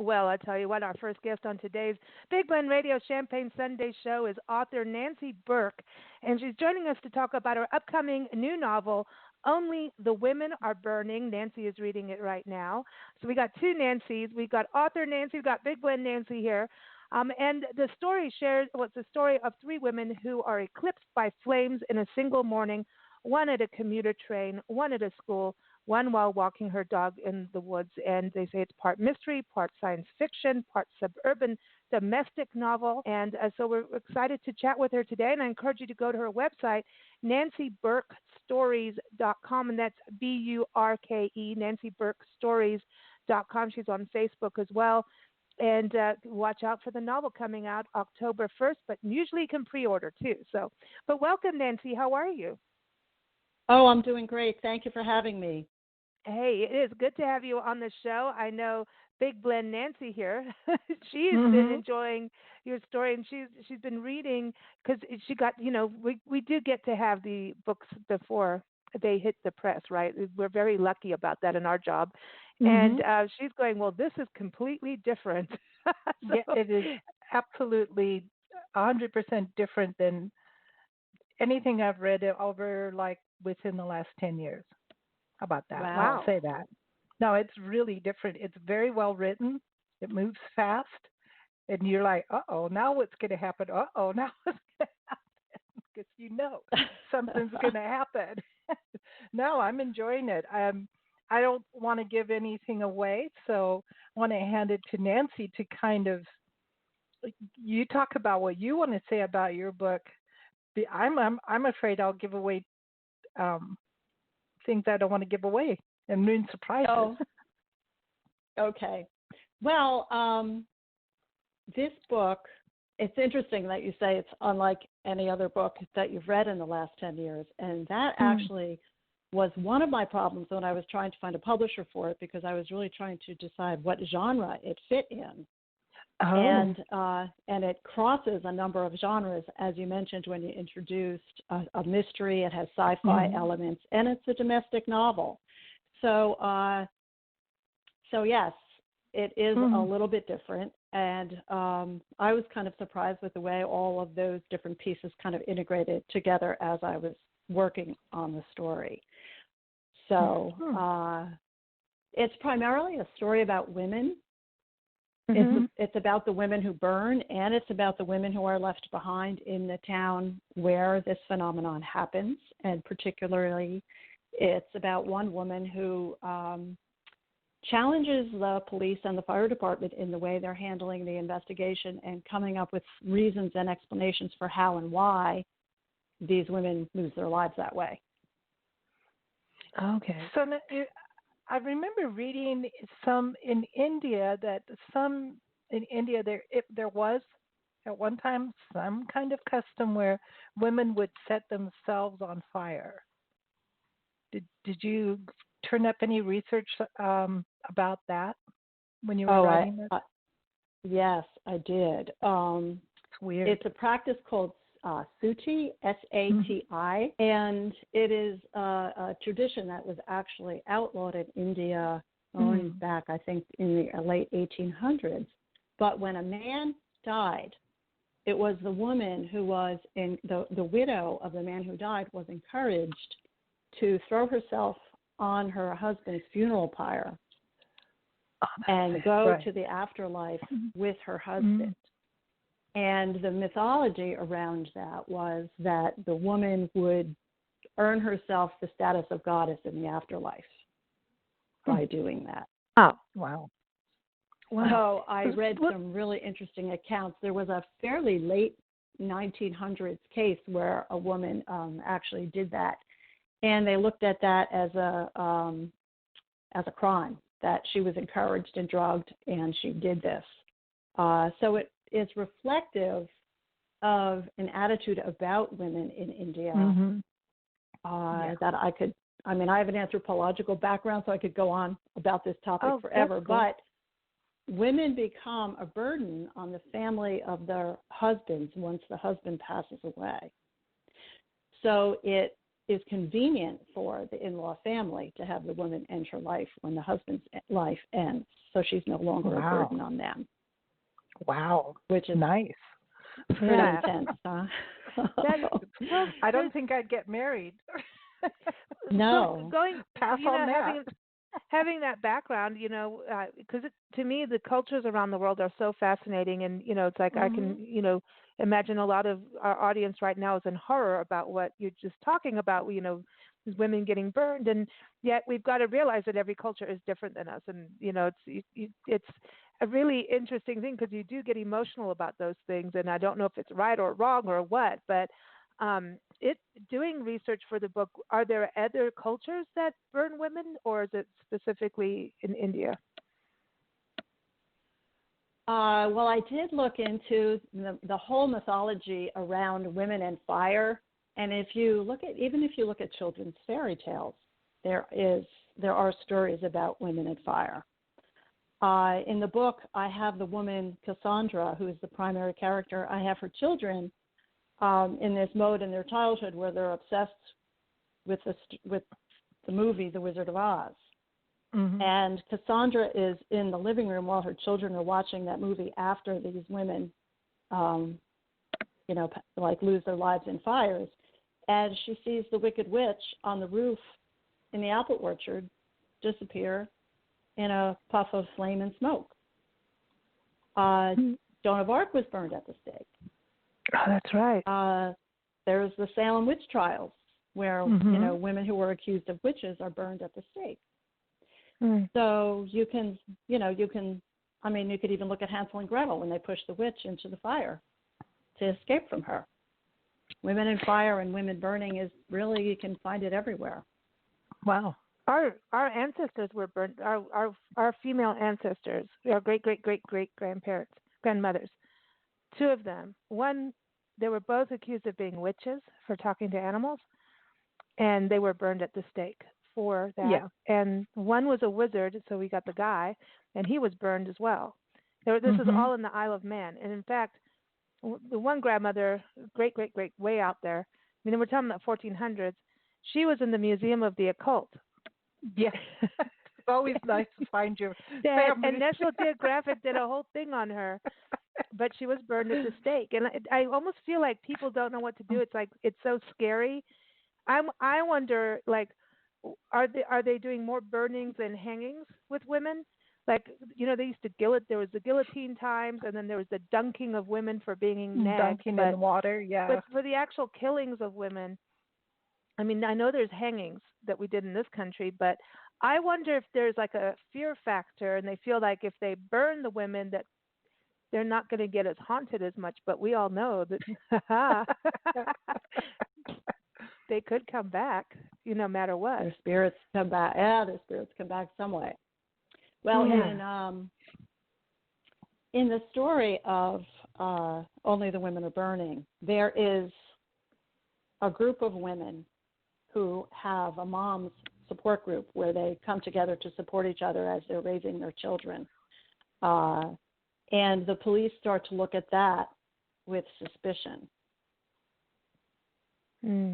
well. I tell you what, our first guest on today's Big Blend Radio Champagne Sunday show is author Nancy Burke, and she's joining us to talk about her upcoming new novel, Only the Women Are Burning. Nancy is reading it right now. So we got two Nancys. We got author Nancy, we got Big Blend Nancy here. And the story shares, well, it's a story of three women who are eclipsed by flames in a single morning, one at a commuter train, one at a school, one while walking her dog in the woods. And they say it's part mystery, part science fiction, part suburban domestic novel. And so we're excited to chat with her today. And I encourage you to go to her website, nancyburkestories.com. And that's Burke, nancyburkestories.com. She's on Facebook as well. And watch out for the novel coming out October 1st, but usually you can pre-order too. So, but welcome, Nancy. How are you? Oh, I'm doing great. Thank you for having me. Hey, it is good to have you on the show. I know Big Blend Nancy here. She's been enjoying your story, and she's been reading because she got, we do get to have the books before they hit the press, right? We're very lucky about that in our job. And she's going, well, this is completely different. Yeah, it is absolutely 100% different than anything I've read over within the last 10 years. How about that? Wow. I'll say that. No, it's really different. It's very well written. It moves fast. And you're like, uh-oh, now what's going to happen? Uh-oh, now what's going to happen? Because something's going to happen. No, I'm enjoying it. I don't want to give anything away, so I want to hand it to Nancy to kind of, you talk about what you want to say about your book. I'm afraid I'll give away things I don't want to give away and ruin surprises. Oh. Okay. Well, this book, it's interesting that you say it's unlike any other book that you've read in the last 10 years. And that actually was one of my problems when I was trying to find a publisher for it, because I was really trying to decide what genre it fit in. And it crosses a number of genres, as you mentioned when you introduced a mystery. It has sci-fi elements, and it's a domestic novel. So yes, it is a little bit different. And I was kind of surprised with the way all of those different pieces kind of integrated together as I was working on the story. So it's primarily a story about women. It's about the women who burn, and it's about the women who are left behind in the town where this phenomenon happens. And particularly, it's about one woman who challenges the police and the fire department in the way they're handling the investigation and coming up with reasons and explanations for how and why these women lose their lives that way. Okay. So I remember reading there was at one time some kind of custom where women would set themselves on fire. Did you turn up any research about that when you were writing this? Yes, I did. It's weird. It's a practice called Sati, S-A-T-I, and it is a tradition that was actually outlawed in India going back, I think, in the late 1800s. But when a man died, it was the woman who was the widow of the man who died was encouraged to throw herself on her husband's funeral pyre and go to the afterlife with her husband. And the mythology around that was that the woman would earn herself the status of goddess in the afterlife by doing that. Oh, wow. So I read some really interesting accounts. There was a fairly late 1900s case where a woman actually did that, and they looked at that as a crime, that she was encouraged and drugged, and she did this. So it is reflective of an attitude about women in India that I have an anthropological background, so I could go on about this topic forever, but women become a burden on the family of their husbands once the husband passes away. So it is convenient for the in-law family to have the woman end her life when the husband's life ends, so she's no longer a burden on them. Wow, which is nice. Pretty intense, huh? I don't think I'd get married. No. Pass on that. Having that background, because to me the cultures around the world are so fascinating, and it's like I can, imagine a lot of our audience right now is in horror about what you're just talking about. Women getting burned, and yet we've got to realize that every culture is different than us, and it's a really interesting thing because you do get emotional about those things, and I don't know if it's right or wrong or what, but doing research for the book, are there other cultures that burn women, or is it specifically in India? Well, I did look into the whole mythology around women and fire, and if you look at children's fairy tales, there are stories about women and fire. In the book, I have the woman Cassandra, who is the primary character. I have her children in this mode in their childhood where they're obsessed with the movie The Wizard of Oz. Mm-hmm. And Cassandra is in the living room while her children are watching that movie after these women, lose their lives in fires. And she sees the Wicked Witch on the roof in the apple orchard disappear in a puff of flame and smoke. Joan of Arc was burned at the stake. Oh, that's right. There's the Salem witch trials where, women who were accused of witches are burned at the stake. Mm. So you could even look at Hansel and Gretel when they pushed the witch into the fire to escape from her. Women in fire and women burning is really, you can find it everywhere. Wow. Our ancestors were burned. Our female ancestors, our great grandmothers, two of them. One, they were both accused of being witches for talking to animals, and they were burned at the stake for that. Yeah. And one was a wizard, so we got the guy, and he was burned as well. This is all in the Isle of Man. And in fact, the one grandmother, great, way out there, we're talking about 1400s, she was in the Museum of the Occult. Yeah. It's always nice to find your family. And National Geographic did a whole thing on her, but she was burned at the stake. And I almost feel like people don't know what to do. It's like, it's so scary. I wonder, like, are they doing more burnings than hangings with women? Like, they used to there was the guillotine times, and then there was the dunking of women for being nagged. Dunking in water, yeah. But for the actual killings of women, I know there's hangings that we did in this country, but I wonder if there's like a fear factor, and they feel like if they burn the women that they're not going to get as haunted as much. But we all know that they could come back, no matter what. Their spirits come back. Yeah, their spirits come back some way. Well, in the story of Only the Women Are Burning, there is a group of women who have a mom's support group where they come together to support each other as they're raising their children. And the police start to look at that with suspicion,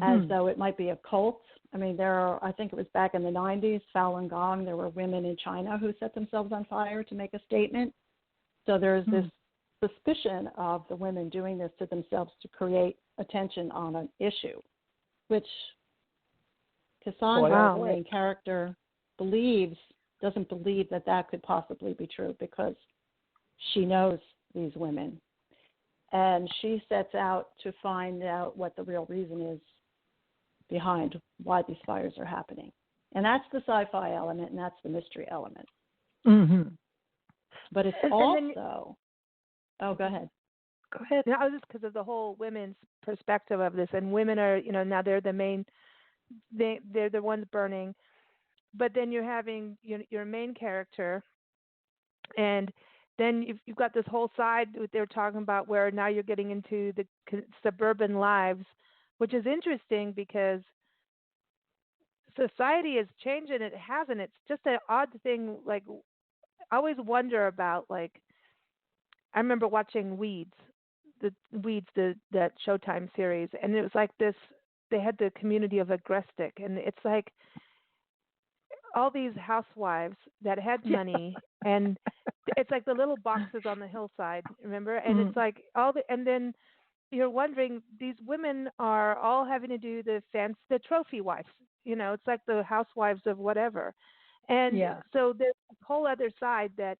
as though it might be a cult. I think it was back in the 90s, Falun Gong, there were women in China who set themselves on fire to make a statement. So there's this suspicion of the women doing this to themselves to create attention on an issue, which Cassandra, the main character, doesn't believe that could possibly be true because she knows these women. And she sets out to find out what the real reason is behind why these fires are happening. And that's the sci-fi element, and that's the mystery element. Mm-hmm. But it's also... Oh, go ahead. Go ahead. No, just because of the whole women's perspective of this. And women are, now they're the main... They're the ones burning. But then you're having your main character, and then you've got this whole side that they're talking about where now you're getting into the suburban lives, which is interesting because society is changing. It hasn't. It's just an odd thing. Like, I always wonder about, like, I remember watching that Showtime series, and it was like this they had the community of Agrestic, and it's like all these housewives that had money, and it's like the little boxes on the hillside, remember? And it's like and then you're wondering, these women are all having to do the trophy wives. It's like the housewives of whatever. And so there's a whole other side that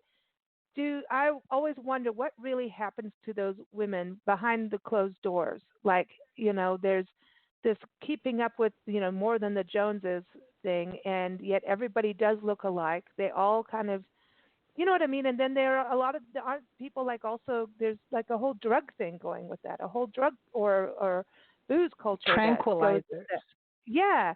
I always wonder what really happens to those women behind the closed doors. Like, there's this keeping up with, more than the Joneses thing, and yet everybody does look alike. They all kind of, you know what I mean? And then there aren't people, like, also there's like a whole drug thing going with that, a whole drug or booze culture. Tranquilizers. Yeah.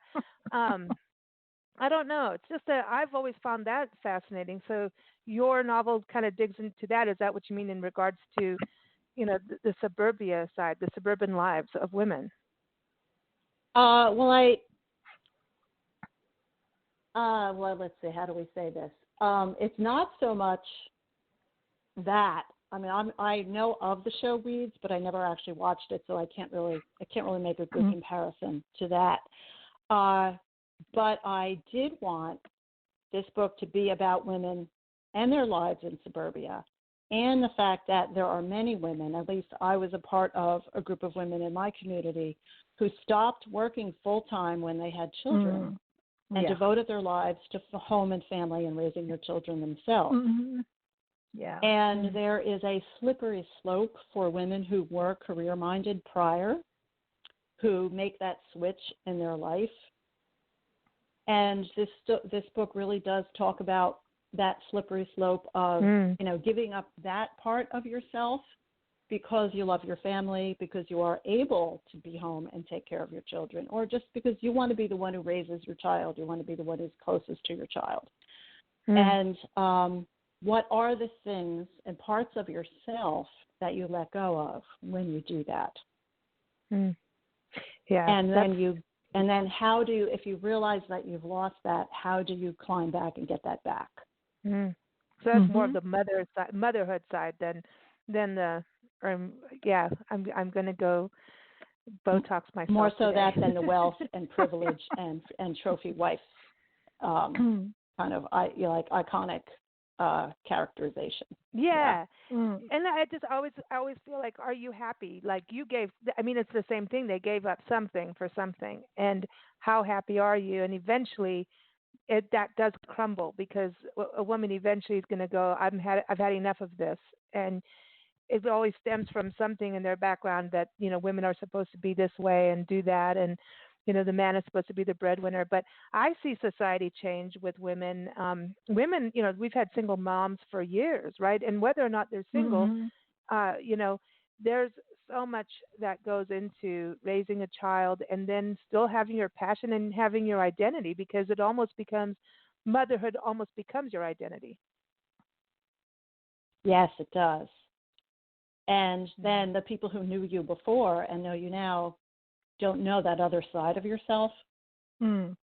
I don't know. It's just that I've always found that fascinating. So your novel kind of digs into that. Is that what you mean in regards to, the suburbia side, the suburban lives of women? Well, let's see. How do we say this? It's not so much that. I mean, I know of the show Weeds, but I never actually watched it, so I can't really make a good comparison to that. But I did want this book to be about women and their lives in suburbia, and the fact that there are many women, at least I was a part of a group of women in my community, who stopped working full-time when they had children and devoted their lives to home and family and raising their children themselves. Yeah. And there is a slippery slope for women who were career-minded prior, who make that switch in their life. And this book really does talk about that slippery slope of, giving up that part of yourself because you love your family, because you are able to be home and take care of your children, or just because you want to be the one who raises your child. You want to be the one who's closest to your child. And what are the things and parts of yourself that you let go of when you do that? Yeah. And then how do you, if you realize that you've lost that, how do you climb back and get that back? So that's more of the motherhood side than the. I'm going to go Botox myself. More so today. that than the wealth and privilege and trophy wife kind of iconic characterization. Yeah. And I always feel like, are you happy? Like it's the same thing. They gave up something for something. And how happy are you? And eventually that does crumble, because a woman eventually is going to go, I've had enough of this. And it always stems from something in their background that, women are supposed to be this way and do that. And, the man is supposed to be the breadwinner. But I see society change with women. Women, we've had single moms for years, right? And whether or not they're single, there's so much that goes into raising a child and then still having your passion and having your identity, because motherhood almost becomes your identity. Yes, it does. And then the people who knew you before and know you now don't know that other side of yourself. And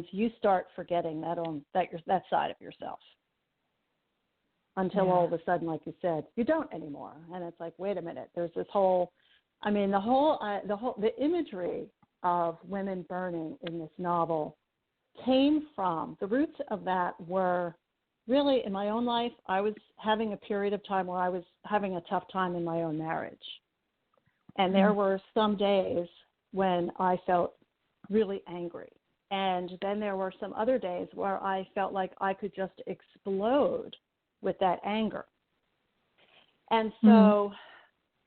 you start forgetting that side of yourself until all of a sudden, like you said, you don't anymore. And it's like, wait a minute, there's this the imagery of women burning in this novel came from, the roots of that were really, in my own life, I was having a period of time where I was having a tough time in my own marriage. And there were some days when I felt really angry. And then there were some other days where I felt like I could just explode with that anger. And so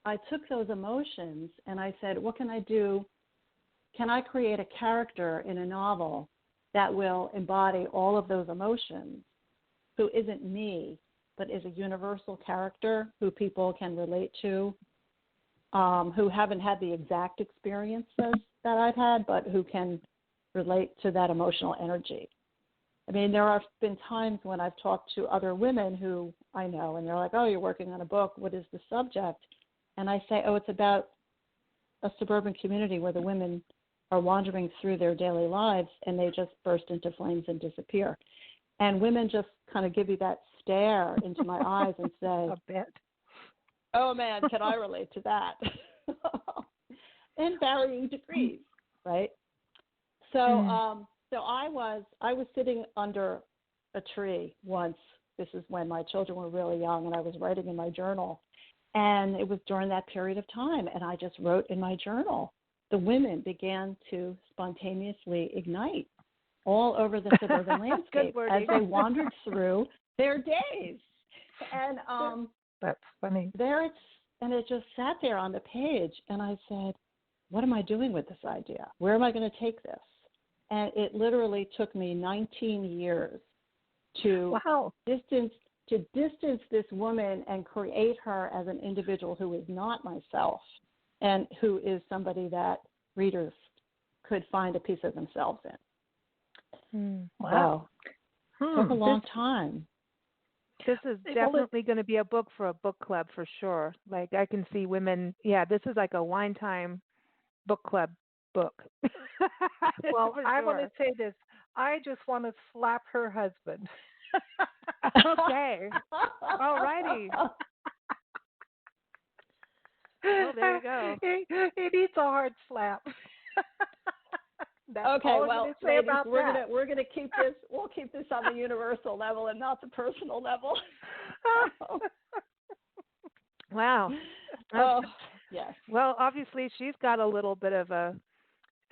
I took those emotions and I said, what can I do? Can I create a character in a novel that will embody all of those emotions, who isn't me, but is a universal character who people can relate to, who haven't had the exact experiences that I've had, but who can relate to that emotional energy. I mean, there have been times when I've talked to other women who I know, and they're like, oh, you're working on a book. What is the subject? And I say, oh, it's about a suburban community where the women are wandering through their daily lives and they just burst into flames and disappear. And women just kind of give you that stare into my eyes and say, a bit. oh, man, can I relate to that? in varying degrees, right? So so I was sitting under a tree once. This is when my children were really young, and I was writing in my journal. And it was during that period of time, and I just wrote in my journal. The women began to spontaneously ignite all over the suburban landscape as they wandered through their days. And that's funny. It just sat there on the page, and I said, what am I doing with this idea? Where am I going to take this? And it literally took me 19 years to distance this woman and create her as an individual who is not myself and who is somebody that readers could find a piece of themselves in. Wow. So it took a long time. This is definitely going to be a book for a book club for sure. Like I can see women, this is like a wine time book club book. Well, I want to say this. I just want to slap her husband. Okay. All righty. Well, there you go. He needs a hard slap. Okay, well, ladies, we're gonna keep this. We'll keep this on the universal level and not the personal level. Wow. Oh, yes. Well, obviously, she's got a little bit of a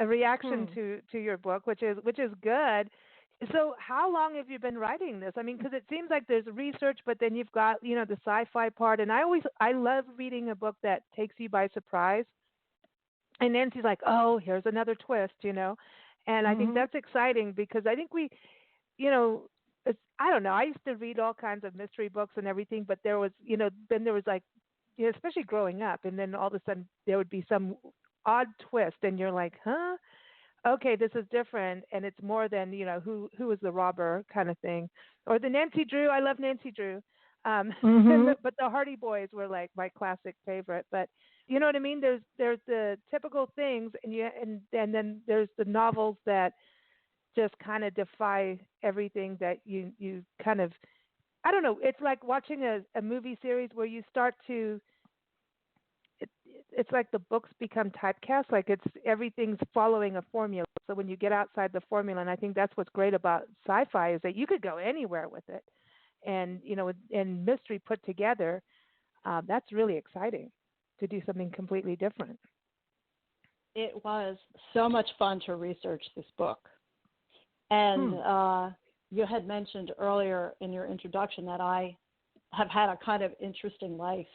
reaction to your book, which is good. So, how long have you been writing this? I mean, because it seems like there's research, but then you've got the sci-fi part, and I love reading a book that takes you by surprise. And Nancy's like, oh, here's another twist, and I think that's exciting because I think we, I don't know. I used to read all kinds of mystery books and everything, but there was, then there was like, especially growing up, and then all of a sudden there would be some odd twist, and you're like, huh? Okay, this is different, and it's more than who is the robber kind of thing, or the Nancy Drew. I love Nancy Drew, but the Hardy Boys were like my classic favorite. But you know what I mean? There's the typical things, and then there's the novels that just kind of defy everything that you kind of. I don't know. It's like watching a movie series where you start to. It's like the books become typecast, like everything's following a formula. So when you get outside the formula, and I think that's what's great about sci-fi is that you could go anywhere with it, and and mystery put together, that's really exciting to do something completely different. It was so much fun to research this book, and you had mentioned earlier in your introduction that I have had a kind of interesting life.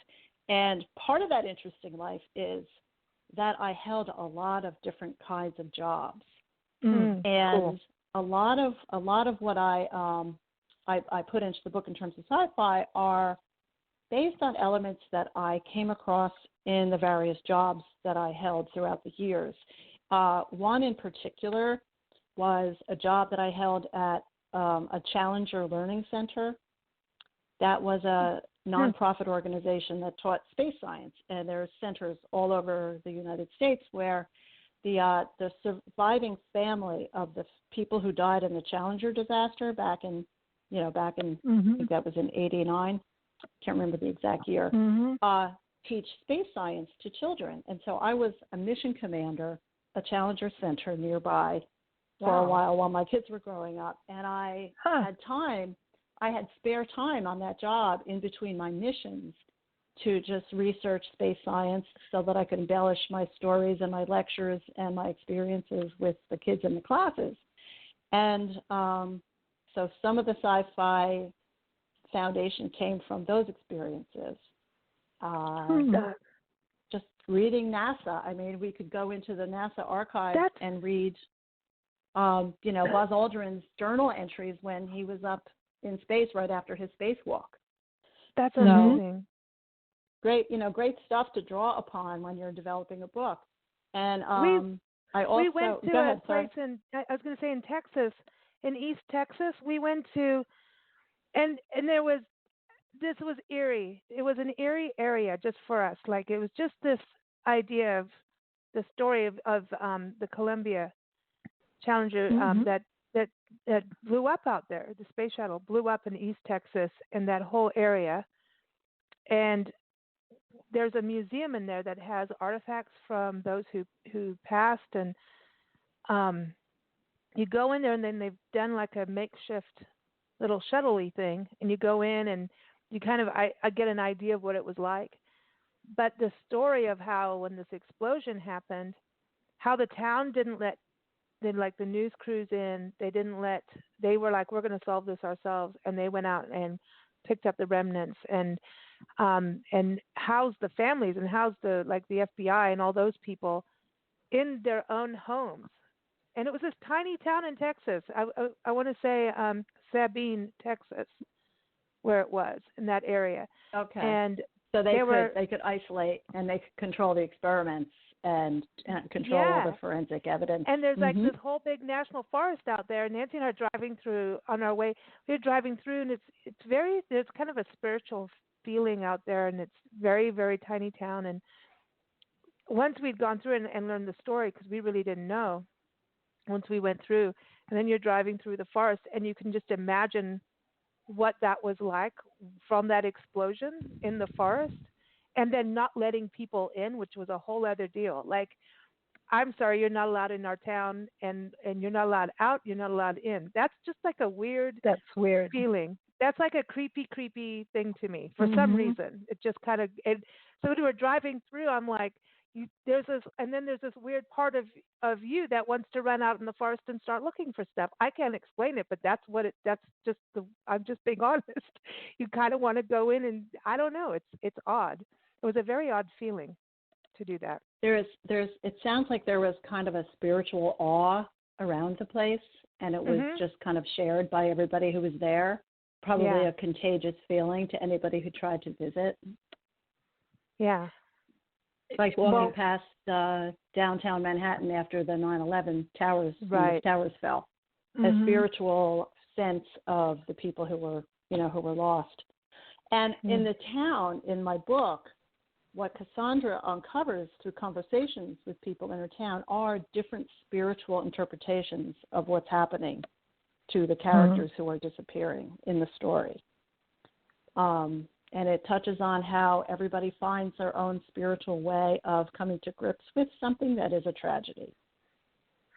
And part of that interesting life is that I held a lot of different kinds of jobs, and cool. a lot of what I put into the book in terms of sci-fi are based on elements that I came across in the various jobs that I held throughout the years. One in particular was a job that I held at a Challenger Learning Center. That was a nonprofit organization that taught space science, and there are centers all over the United States where the surviving family of the people who died in the Challenger disaster back in I think that was in '89, can't remember the exact year, teach space science to children. And so I was a mission commander, a Challenger Center nearby for a while my kids were growing up, and I had time. I had spare time on that job in between my missions to just research space science so that I could embellish my stories and my lectures and my experiences with the kids in the classes. And so some of the sci-fi foundation came from those experiences. Just reading NASA. I mean, we could go into the NASA archives and read, Buzz Aldrin's journal entries when he was up in space right after his spacewalk. That's amazing. Great stuff to draw upon when you're developing a book. And we went to a place I was going to say in Texas, in East Texas. We went to, and this was eerie. It was an eerie area just for us. Like it was just this idea of the story of the Columbia Challenger that blew up out there. The space shuttle blew up in East Texas and that whole area. And there's a museum in there that has artifacts from those who passed, and you go in there, and then they've done like a makeshift little shuttle-y thing, and you go in, and you kind of I get an idea of what it was like. But the story of how when this explosion happened, how the town didn't let like the news crews in, they were like, we're going to solve this ourselves, and they went out and picked up the remnants and housed the families and housed the FBI and all those people in their own homes. And it was this tiny town in Texas. I want to say Sabine, Texas, where it was in that area. Okay. And so they could isolate and they could control the experiments and control the forensic evidence. And there's like this whole big national forest out there. Nancy and I are driving through on our way. We're driving through, and there's kind of a spiritual feeling out there, and it's very, very tiny town. And once we'd gone through and learned the story, because we really didn't know, once we went through, and then you're driving through the forest, and you can just imagine what that was like from that explosion in the forest, and then not letting people in, which was a whole other deal. Like, I'm sorry, you're not allowed in our town, and you're not allowed out, you're not allowed in. That's just like a weird feeling. That's like a creepy thing to me for some reason. It just kind of, so when we were driving through, I'm like, there's this weird part of you that wants to run out in the forest and start looking for stuff. I can't explain it, but I'm just being honest. You kind of want to go in, and I don't know. It's odd. It was a very odd feeling to do that. It sounds like there was kind of a spiritual awe around the place, and it was just kind of shared by everybody who was there. Probably a contagious feeling to anybody who tried to visit. Yeah. Like walking past downtown Manhattan after the 9/11 towers, towers fell. A spiritual sense of the people who were lost. And in the town, in my book, what Cassandra uncovers through conversations with people in her town are different spiritual interpretations of what's happening to the characters who are disappearing in the story. And it touches on how everybody finds their own spiritual way of coming to grips with something that is a tragedy.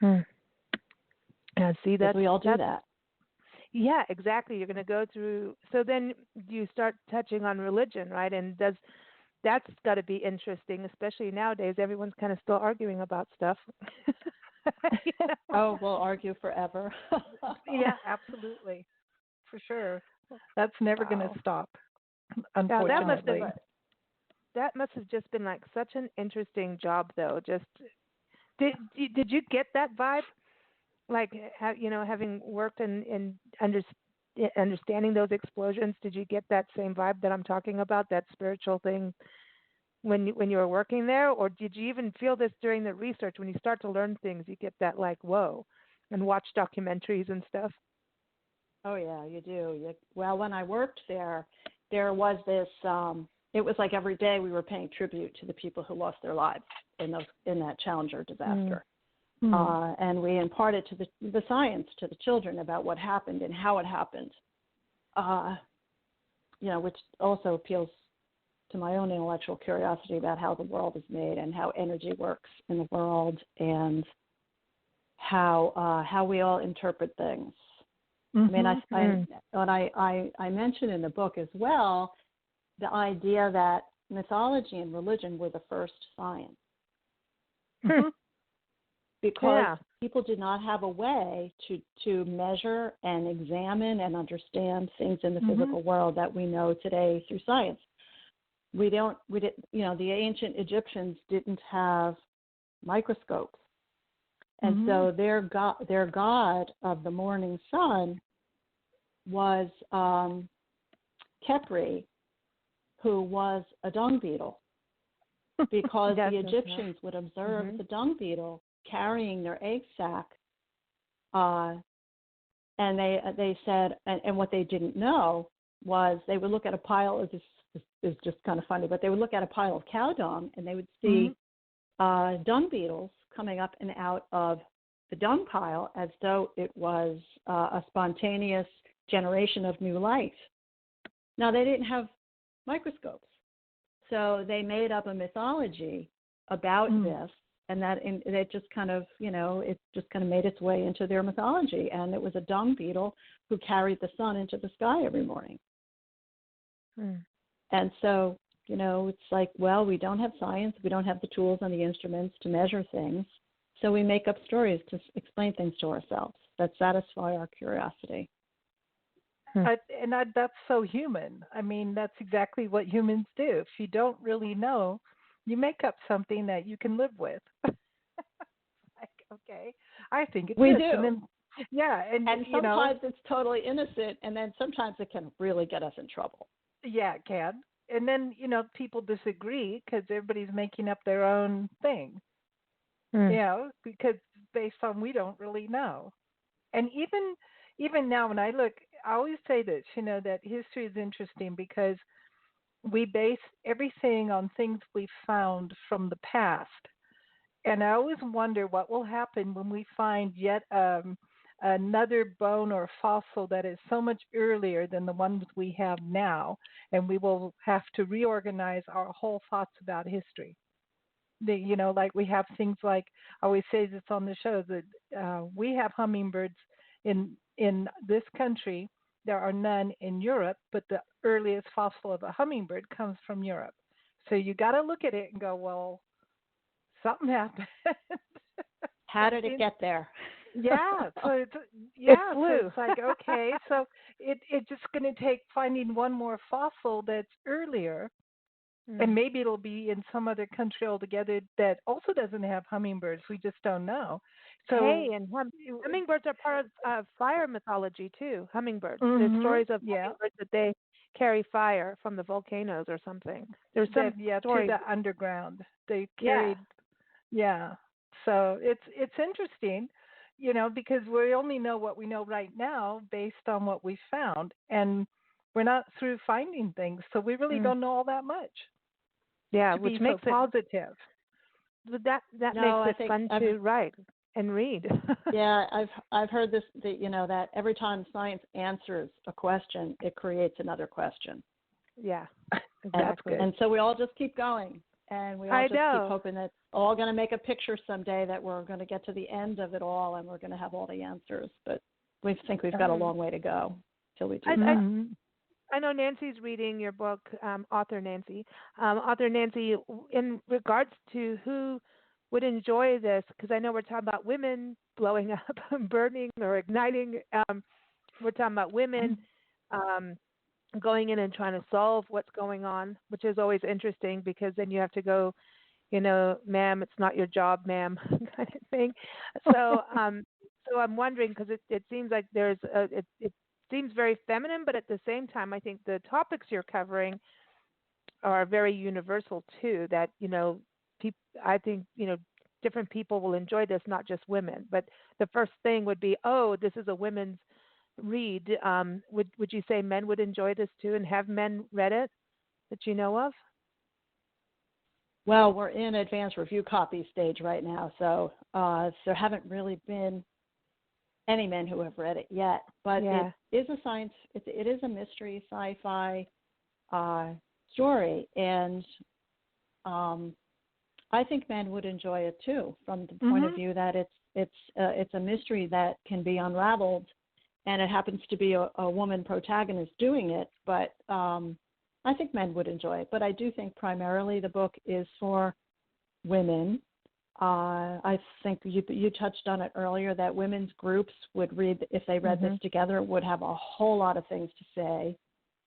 Yeah, see, we all do that. Yeah, exactly. You're going to go through. So then you start touching on religion, right? And that's got to be interesting, especially nowadays. Everyone's kind of still arguing about stuff. Oh, we'll argue forever. Yeah, absolutely, for sure. That's never going to stop. Unfortunately. Now, that must have just been like such an interesting job, though. Just did you get that vibe? Like, having worked in understanding those explosions, did you get that same vibe that I'm talking about, that spiritual thing, when you were working there, or did you even feel this during the research? When you start to learn things, you get that like whoa, and watch documentaries and stuff. Oh yeah, you do. Well, when I worked there was this. It was like every day we were paying tribute to the people who lost their lives in that Challenger disaster. And we imparted to the science to the children about what happened and how it happened, which also appeals to my own intellectual curiosity about how the world is made and how energy works in the world and how we all interpret things. I mean, I mentioned in the book as well the idea that mythology and religion were the first science. Because people did not have a way to measure and examine and understand things in the physical world that we know today through science. The ancient Egyptians didn't have microscopes. And so their god of the morning sun was Khepri, who was a dung beetle, because the Egyptians would observe the dung beetle carrying their egg sac, and they said, and what they didn't know was they would look at a pile. This is just kind of funny, but they would look at a pile of cow dung, and they would see dung beetles coming up and out of the dung pile as though it was a spontaneous generation of new life. Now, they didn't have microscopes, so they made up a mythology about this, and it just kind of, it just kind of made its way into their mythology. And it was a dung beetle who carried the sun into the sky every morning. And so, it's like, well, we don't have science, we don't have the tools and the instruments to measure things, so we make up stories to explain things to ourselves that satisfy our curiosity. That's so human. I mean, that's exactly what humans do. If you don't really know, you make up something that you can live with. Like, okay, I think it's we this. do. And then, and sometimes it's totally innocent, and then sometimes it can really get us in trouble. Yeah, it can. And then, people disagree because everybody's making up their own thing. Because based on we don't really know. And even now when I look, I always say this, that history is interesting because we base everything on things we found from the past. And I always wonder what will happen when we find yet another bone or fossil that is so much earlier than the ones we have now, and we will have to reorganize our whole thoughts about history. Like we have things like, I always say this on the show, that we have hummingbirds in this country. There are none in Europe, but the earliest fossil of a hummingbird comes from Europe. So you got to look at it and go, well, something happened. How did it get there? Yeah, so it flew. So it's like, okay, so it's just going to take finding one more fossil that's earlier, and maybe it'll be in some other country altogether that also doesn't have hummingbirds. We just don't know. So and hummingbirds are part of fire mythology too. Hummingbirds. There's stories of hummingbirds that they carry fire from the volcanoes or something. There's some stories to the underground. They carried. Yeah. So it's interesting, because we only know what we know right now based on what we found, and we're not through finding things, so we really don't know all that much. Yeah, which makes it positive. But that makes it fun to write and read. Yeah, I've heard this, that every time science answers a question, it creates another question. Yeah, exactly. And so we all just keep going, and we all just keep hoping that it's all going to make a picture someday, that we're going to get to the end of it all and we're going to have all the answers. But we think we've got a long way to go till we do that. I know Nancy's reading your book, author Nancy. Author Nancy, in regards to who would enjoy this, because I know we're talking about women blowing up, burning, or igniting. We're talking about women going in and trying to solve what's going on, which is always interesting because then you have to go, ma'am, it's not your job, ma'am, kind of thing. So, so I'm wondering, because it seems like it seems very feminine, but at the same time, I think the topics you're covering are very universal too. That I think different people will enjoy this, not just women. But the first thing would be, oh, this is a women's read. Would you say men would enjoy this too, and have men read it that you know of? Well, we're in advanced review copy stage right now, so there haven't really been any men who have read it yet. But it is a science. It is a mystery sci-fi story, and I think men would enjoy it too, from the point of view that it's a mystery that can be unraveled, and it happens to be a woman protagonist doing it. But I think men would enjoy it. But I do think primarily the book is for women. I think you touched on it earlier, that women's groups would read, if they read this together, would have a whole lot of things to say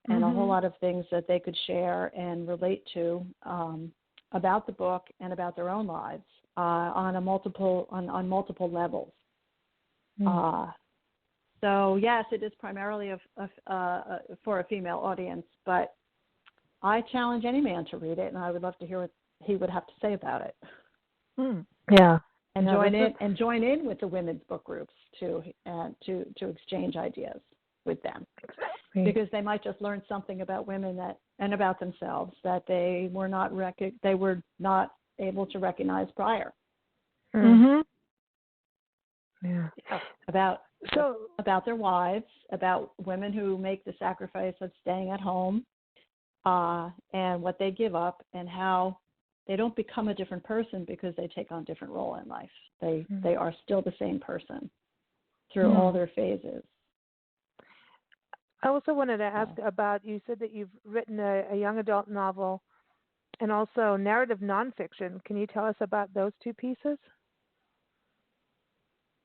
and a whole lot of things that they could share and relate to about the book and about their own lives on multiple levels. So yes, it is primarily for a female audience, but I challenge any man to read it, and I would love to hear what he would have to say about it. Yeah, and join in with the women's book groups to exchange ideas with them, because they might just learn something about women and about themselves that they were not able to recognize prior. Yeah. About their wives, about women who make the sacrifice of staying at home, and what they give up, and how they don't become a different person because they take on a different role in life. They are still the same person through all their phases. I also wanted to ask about, you said that you've written a young adult novel and also narrative nonfiction. Can you tell us about those two pieces?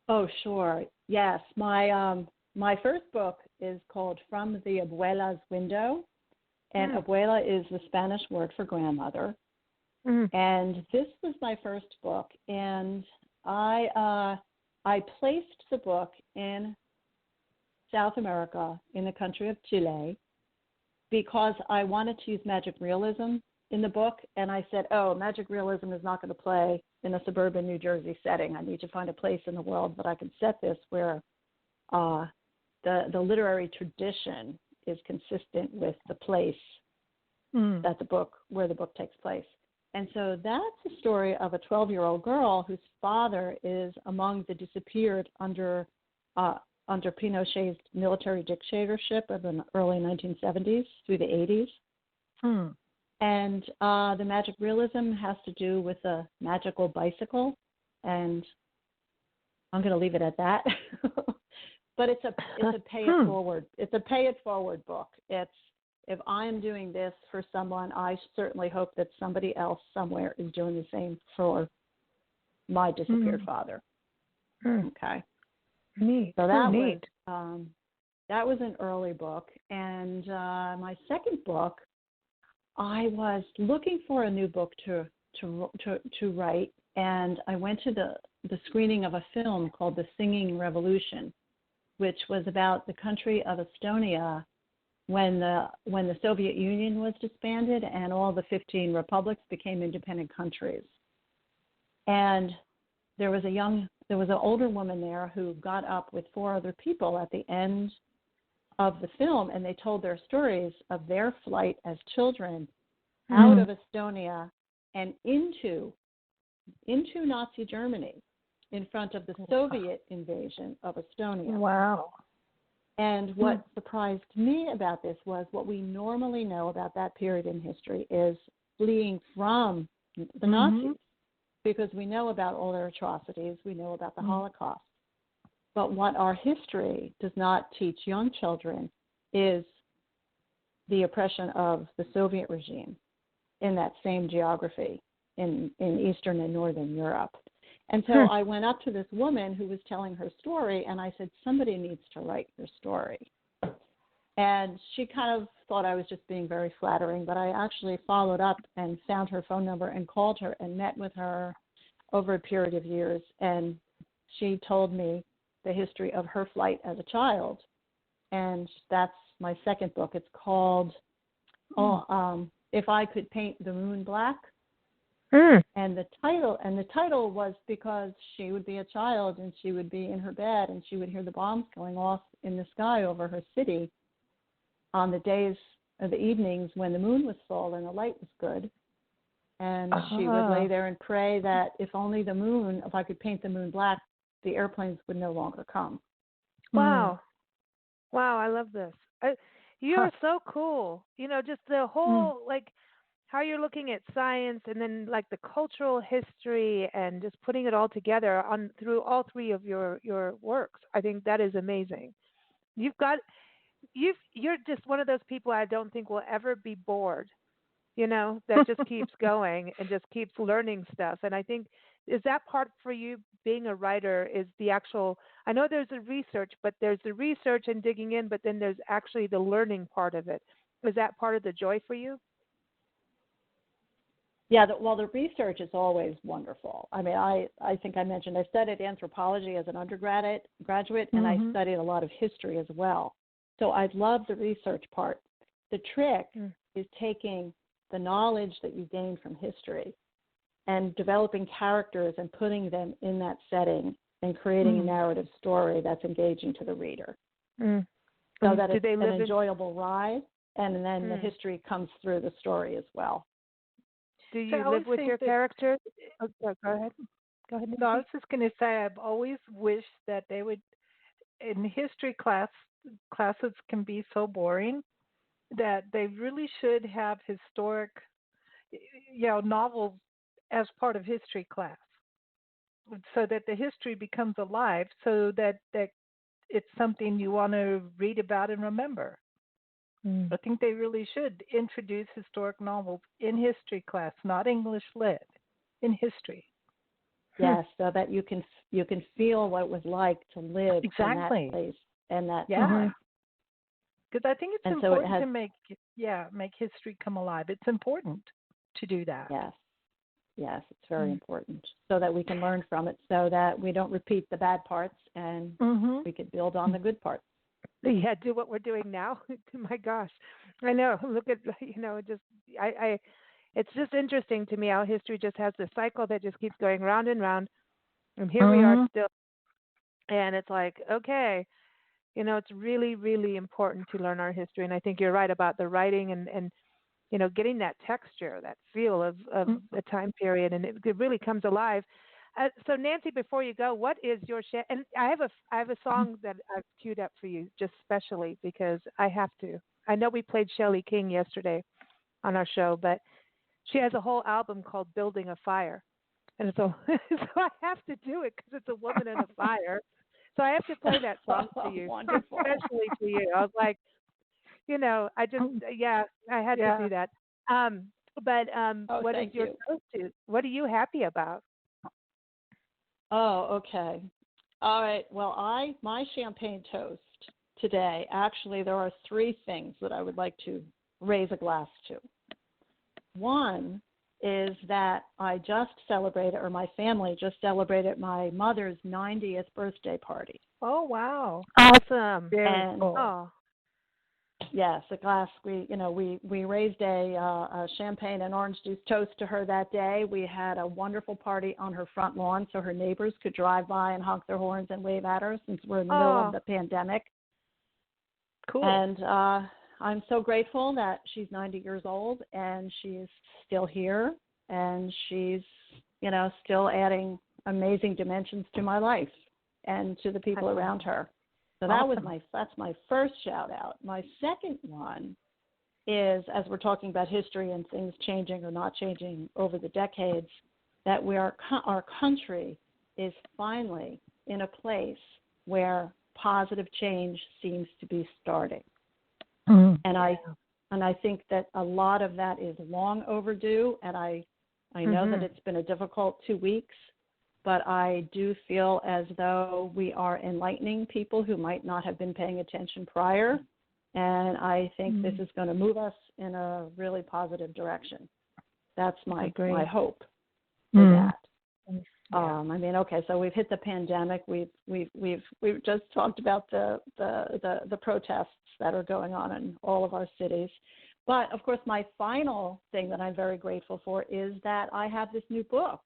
Oh, sure. Yes. My first book is called From the Abuela's Window, and abuela is the Spanish word for grandmother. And this was my first book, and I placed the book in South America, in the country of Chile, because I wanted to use magic realism in the book, and I said, magic realism is not going to play in a suburban New Jersey setting. I need to find a place in the world that I can set this where the literary tradition is consistent with the place that where the book takes place. And so that's the story of a 12-year-old girl whose father is among the disappeared under Pinochet's military dictatorship of the early 1970s through the 80s. And the magic realism has to do with a magical bicycle, and I'm going to leave it at that. But it's a pay it forward. It's a pay it forward book. It's, if I'm doing this for someone, I certainly hope that somebody else somewhere is doing the same for my disappeared father. Okay. Neat. So that neat. That was an early book, and my second book, I was looking for a new book to write, and I went to the screening of a film called The Singing Revolution, which was about the country of Estonia when the Soviet Union was disbanded and all the 15 republics became independent countries. And there was an older woman there who got up with 4 other people at the end of the film, and they told their stories of their flight as children out of Estonia and into Nazi Germany in front of the Soviet invasion of Estonia. Wow. And what surprised me about this was what we normally know about that period in history is fleeing from the Nazis, because we know about all their atrocities, we know about the Holocaust. But what our history does not teach young children is the oppression of the Soviet regime in that same geography in Eastern and Northern Europe. And so I went up to this woman who was telling her story, and I said, somebody needs to write your story. And she kind of thought I was just being very flattering, but I actually followed up and found her phone number and called her and met with her over a period of years. And she told me the history of her flight as a child. And that's my second book. It's called If I Could Paint the Moon Black. And the title was because she would be a child and she would be in her bed and she would hear the bombs going off in the sky over her city on the days or the evenings when the moon was full and the light was good. And she would lay there and pray that if I could paint the moon black, the airplanes would no longer come. Wow. Wow, I love this. You're so cool. Just the whole, how you're looking at science and then the cultural history and just putting it all together through all 3 of your works. I think that is amazing. You're just one of those people I don't think will ever be bored, that just keeps going and just keeps learning stuff. And I think, is that part for you being a writer, is the actual, I know there's the research, but there's the research and digging in, but then there's actually the learning part of it. Is that part of the joy for you? Yeah, the research is always wonderful. I mean, I think I mentioned I studied anthropology as an undergraduate, and I studied a lot of history as well. So I love the research part. The trick is taking the knowledge that you gain from history and developing characters and putting them in that setting and creating a narrative story that's engaging to the reader. So that it's an enjoyable ride, and then the history comes through the story as well. Do you live with your characters? Oh, go ahead. Go ahead. No, I was just going to say I've always wished that they would, in history classes can be so boring, that they really should have historic, novels as part of history class, so that the history becomes alive, so that it's something you want to read about and remember. Mm. I think they really should introduce historic novels in history class, not English lit, in history. Yes, so that you can feel what it was like to live in that Exactly. place and that Yeah. time. Because I think it's And so it important has, to make history come alive. It's important to do that. yes, yes, it's very Mm. important so that we can learn from it, so that we don't repeat the bad parts and Mhm. we could build on the good parts. Yeah, do what we're doing now. My gosh, I know. Look at just I it's just interesting to me how history just has this cycle that just keeps going round and round, and here we are Mhm. still, and it's like okay, it's really really important to learn our history, and I think you're right about the writing and getting that texture, that feel of Mm. a time period, and it really comes alive. So Nancy, before you go, what is your and I have a song that I've queued up for you just specially because I have to. I know we played Shelley King yesterday on our show, but she has a whole album called Building a Fire, and so so I have to do it because it's a woman in a fire. So I have to play that song for you, Wonderful. especially for you. I was like, I just yeah, I had to Yeah. do that. Um, but Oh, what is thank your you. toast to? What are you happy about? Oh, okay. All right. Well, my champagne toast today, actually, there are three things that I would like to raise a glass to. One is that I just celebrated, or my family just celebrated my mother's 90th birthday party. Oh wow. Awesome. Very And cool. Oh, yes, a glass. We raised a champagne and orange juice toast to her that day. We had a wonderful party on her front lawn, so her neighbors could drive by and honk their horns and wave at her, since we're in the middle of oh, the pandemic. Cool. And I'm so grateful that she's 90 years old and she's still here, and she's still adding amazing dimensions to my life and to the people around her. So Awesome. that's my first shout out. My second one is, as we're talking about history and things changing or not changing over the decades, that our country is finally in a place where positive change seems to be starting. Mm. And I think that a lot of that is long overdue, and I know that it's been a difficult 2 weeks, but I do feel as though we are enlightening people who might not have been paying attention prior, and I think this is going to move us in a really positive direction. That's my hope for that. Yeah. Okay, so we've hit the pandemic. We've just talked about the protests that are going on in all of our cities. But of course, my final thing that I'm very grateful for is that I have this new book,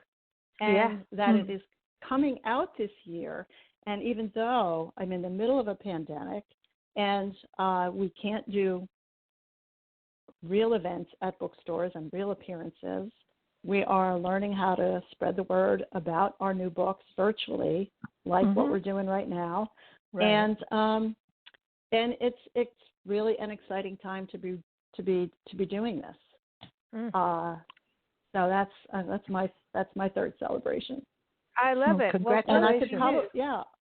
and that it is coming out this year. And even though I'm in the middle of a pandemic and we can't do real events at bookstores and real appearances, we are learning how to spread the word about our new books virtually, like what we're doing right now. Right. And it's really an exciting time to be doing this. So that's my third celebration. I love it. Well, Congratulations. And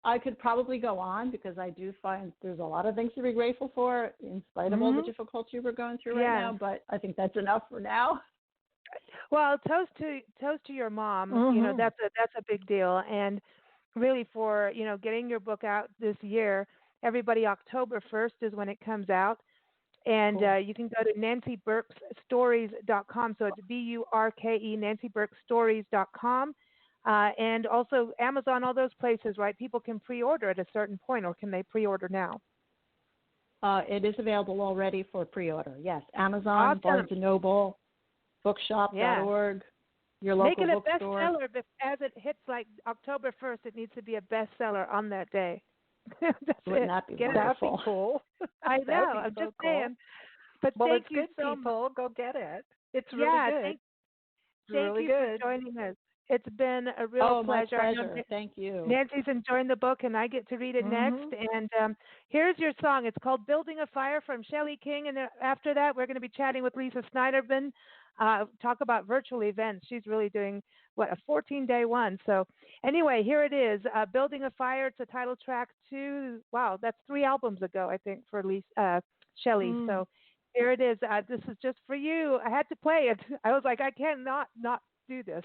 I could probably go on, because I do find there's a lot of things to be grateful for in spite of all the difficulty we're going through right now. But I think that's enough for now. Well, toast to your mom. That's a big deal, and really for getting your book out this year. Everybody, October 1st is when it comes out, and you can go to nancyburkestories.com. So it's BURKE, nancyburkestories.com, and also Amazon, all those places, right? People can pre-order at a certain point, or can they pre-order now? It is available already for pre-order. Yes, Amazon, Awesome. Barnes & Noble, bookshop.org, your local Make it a bookstore. bestseller. As it hits like October 1st, it needs to be a bestseller on that day. Wouldn't that be wonderful? That'd be cool. I know. I'm just saying. But thank it's you good, so people. Go get it. It's really yeah, good. thank really you good. for joining us. It's been a real pleasure. My pleasure. Thank you. Nancy's enjoying the book, and I get to read it next. And here's your song. It's called Building a Fire from Shelley King. And after that, we're going to be chatting with Lisa Snyderman, talk about virtual events. She's really doing, a 14-day one. So anyway, here it is, Building a Fire. It's a title track to, wow, that's 3 albums ago, I think, for Shelley. So here it is. This is just for you. I had to play it. I was like, I can't not do this.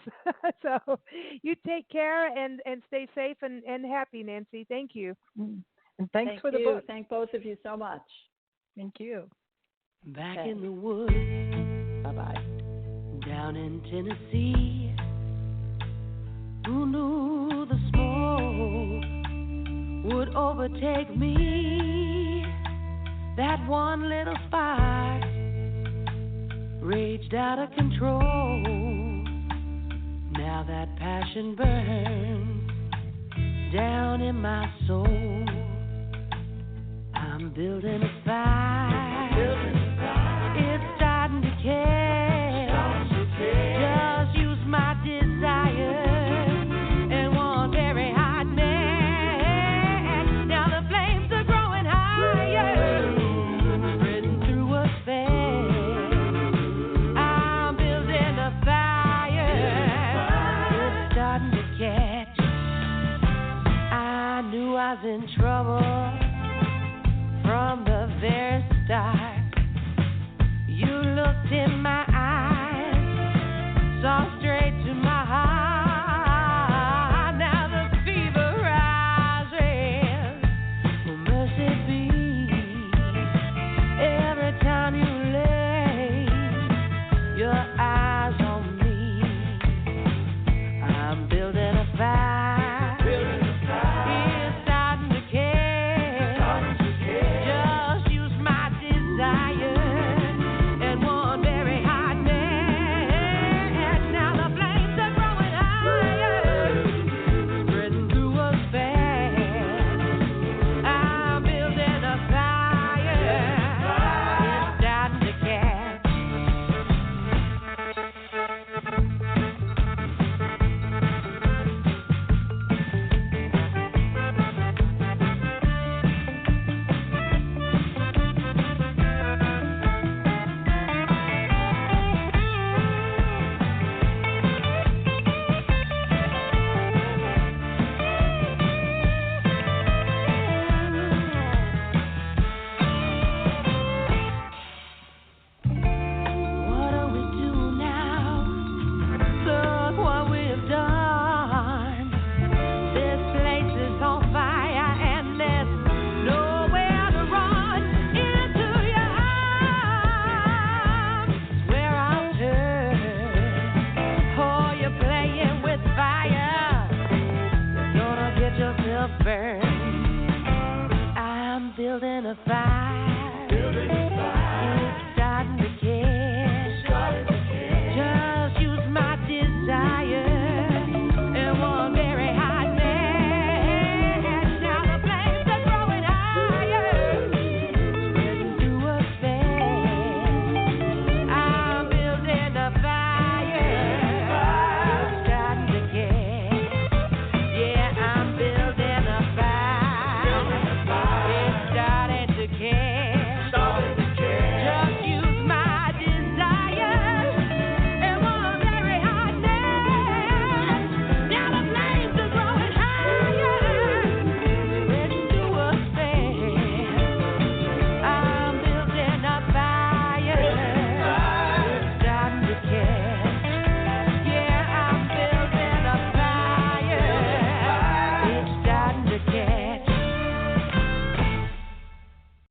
So you take care and stay safe and happy, Nancy. Thank you. And thanks for the book. Thank both of you so much. Thank you. Back in the woods. Bye-bye. Down in Tennessee. Who knew the smoke would overtake me? That one little spark raged out of control. Now that passion burns down in my soul. I'm building a fire. It's starting to catch. Just use my desire and one very hot match. Now the flames are growing higher, spreading through us fast. I'm building a fire. It's starting to catch. I knew I was in trouble from the very start. You looked in my eyes, saw straight to my heart. Now the fever rises, for mercy be. Every time you lay your eyes on me, I'm building a fire. It's starting to catch. Just use my desire. Burn. I'm building a fire.